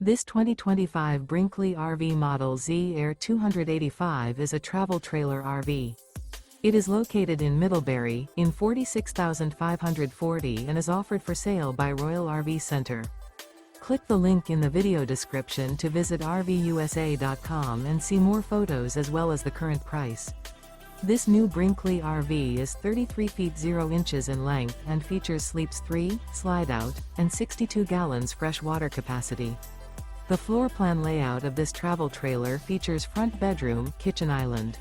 This 2025 Brinkley RV Model Z Air 285 is a travel trailer RV. It is located in Middlebury, in 46,540 and is offered for sale by Royal RV Center. Click the link in the video description to visit RVUSA.com and see more photos as well as the current price. This new Brinkley RV is 33 feet 0 inches in length and features sleeps 3, slide-out, and 62 gallons fresh water capacity. The floor plan layout of this travel trailer features front bedroom, kitchen island.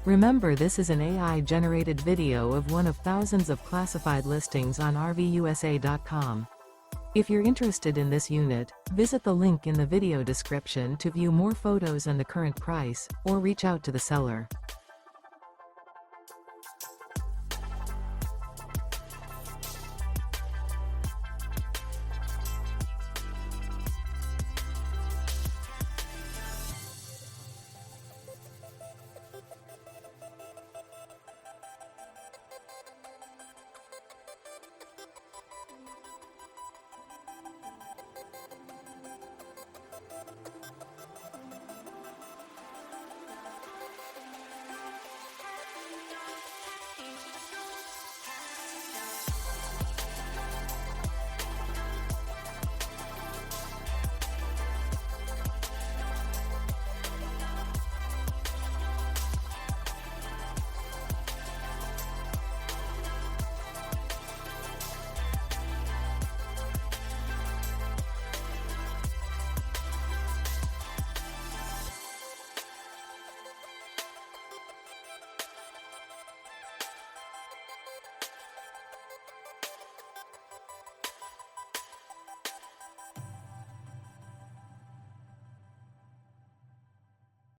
Remember, this is an AI-generated video of one of thousands of classified listings on RVUSA.com. If you're interested in this unit, visit the link in the video description to view more photos and the current price, or reach out to the seller.